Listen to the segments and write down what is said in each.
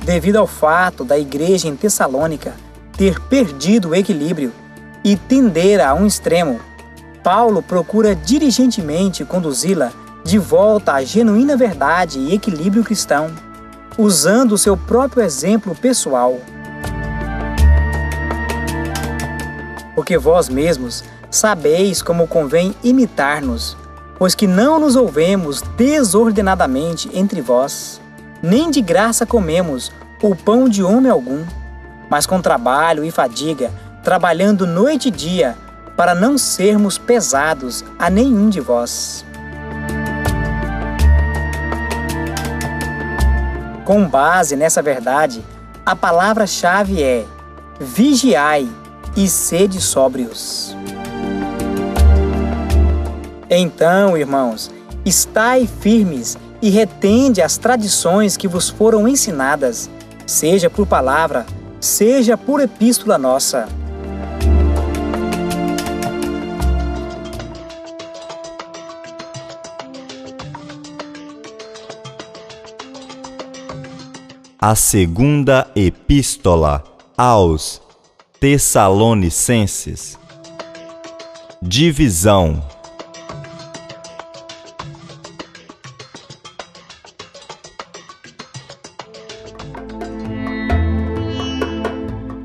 devido ao fato da igreja em Tessalônica ter perdido o equilíbrio e tender a um extremo, Paulo procura diligentemente conduzi-la de volta à genuína verdade e equilíbrio cristão, usando o seu próprio exemplo pessoal. Porque vós mesmos sabeis como convém imitar-nos, pois que não nos ouvemos desordenadamente entre vós, nem de graça comemos o pão de homem algum, mas com trabalho e fadiga, trabalhando noite e dia, para não sermos pesados a nenhum de vós. Com base nessa verdade, a palavra-chave é: vigiai e sede sóbrios. Então, irmãos, estai firmes e retende as tradições que vos foram ensinadas, seja por palavra, seja por epístola nossa. A segunda epístola aos Tessalonicenses. Divisão.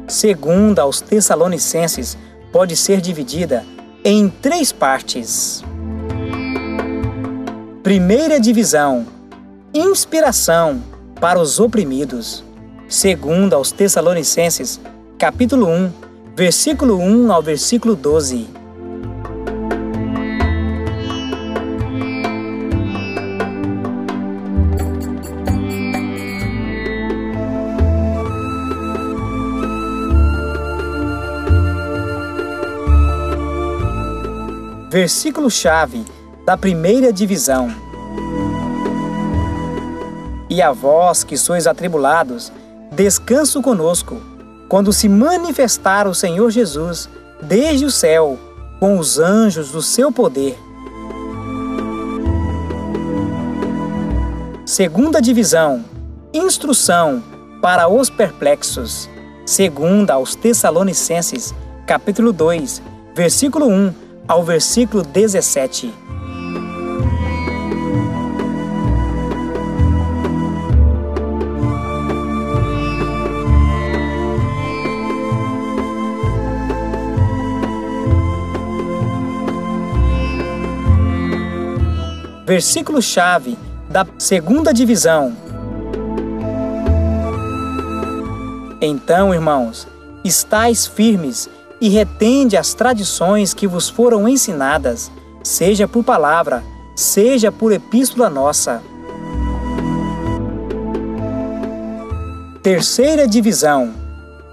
Segunda aos Tessalonicenses pode ser dividida em 3 partes. Primeira divisão: inspiração para os oprimidos. Segunda aos Tessalonicenses, capítulo 1, versículo 1 ao versículo 12. Versículo-chave da primeira divisão. E a vós que sois atribulados, descanso conosco, quando se manifestar o Senhor Jesus desde o céu, com os anjos do seu poder. Segunda divisão: instrução para os perplexos. Segunda aos Tessalonicenses, capítulo 2, versículo 1 ao versículo 17. Versículo-chave da segunda divisão. Então, irmãos, estais firmes e retende as tradições que vos foram ensinadas, seja por palavra, seja por epístola nossa. Terceira divisão: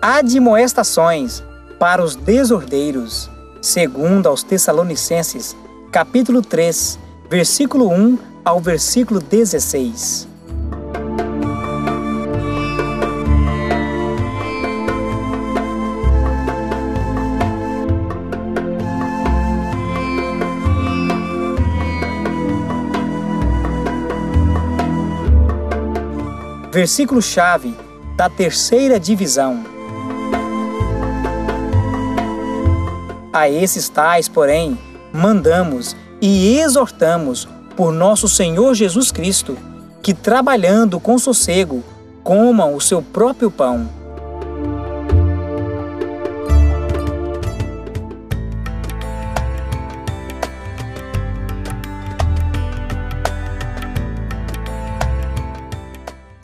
admoestações para os desordeiros. Segunda aos Tessalonicenses, capítulo 3, versículo 1 ao versículo 16. Versículo-chave da terceira divisão. A esses tais, porém, mandamos e exortamos por nosso Senhor Jesus Cristo, que trabalhando com sossego, comam o seu próprio pão.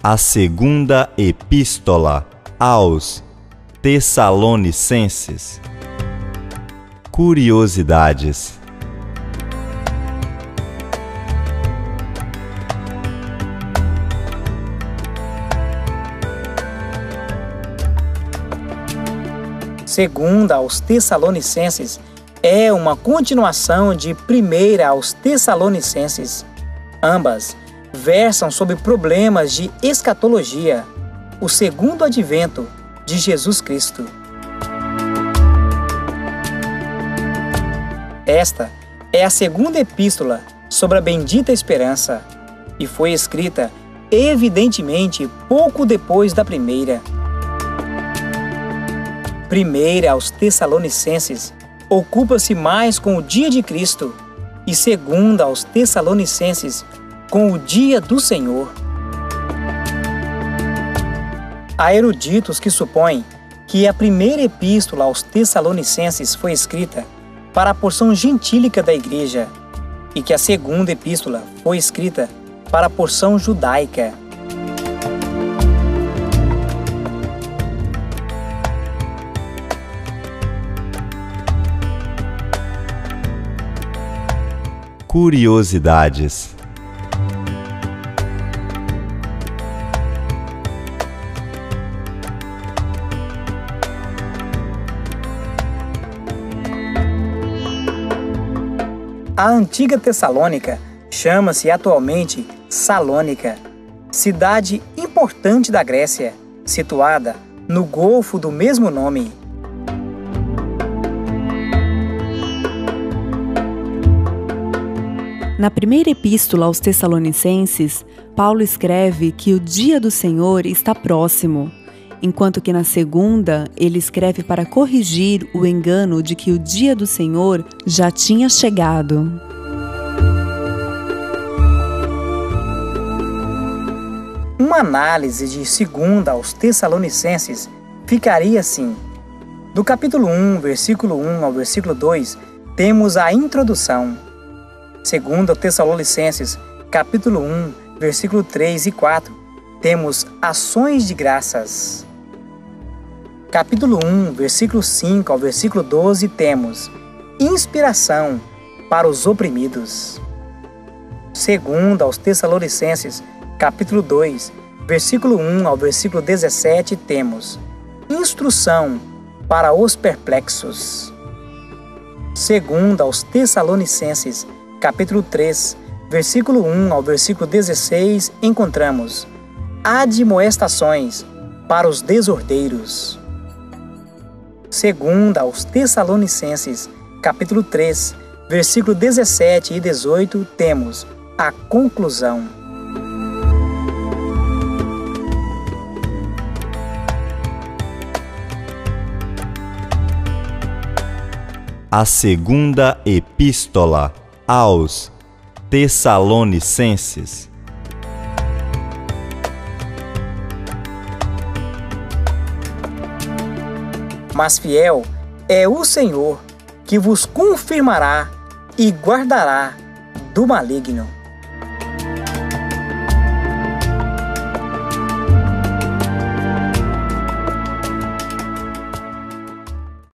A segunda epístola aos Tessalonicenses. Curiosidades. Segunda aos Tessalonicenses é uma continuação de Primeira aos Tessalonicenses. Ambas versam sobre problemas de escatologia, o segundo advento de Jesus Cristo. Esta é a segunda epístola sobre a bendita esperança e foi escrita evidentemente pouco depois da primeira. Primeira aos Tessalonicenses ocupa-se mais com o dia de Cristo e segunda aos Tessalonicenses com o dia do Senhor. Há eruditos que supõem que a primeira epístola aos Tessalonicenses foi escrita para a porção gentílica da igreja e que a segunda epístola foi escrita para a porção judaica. Curiosidades. A antiga Tessalônica chama-se atualmente Salônica, cidade importante da Grécia, situada no golfo do mesmo nome. Na primeira epístola aos Tessalonicenses, Paulo escreve que o dia do Senhor está próximo, enquanto que na segunda ele escreve para corrigir o engano de que o dia do Senhor já tinha chegado. Uma análise de 2 aos Tessalonicenses ficaria assim. Do capítulo 1, versículo 1 ao versículo 2, temos a introdução. 2 Tessalonicenses, capítulo 1, versículo 3 e 4, temos ações de graças. Capítulo 1, versículo 5 ao versículo 12, temos inspiração para os oprimidos. 2 aos Tessalonicenses, capítulo 2, versículo 1 ao versículo 17, temos instrução para os perplexos. 2 aos Tessalonicenses, capítulo 3, versículo 1 ao versículo 16, encontramos admoestações para os desordeiros. 2 aos Tessalonicenses, capítulo 3, versículo 17 e 18, temos a conclusão. A segunda epístola aos Tessalonicenses. Mas fiel é o Senhor, que vos confirmará e guardará do maligno.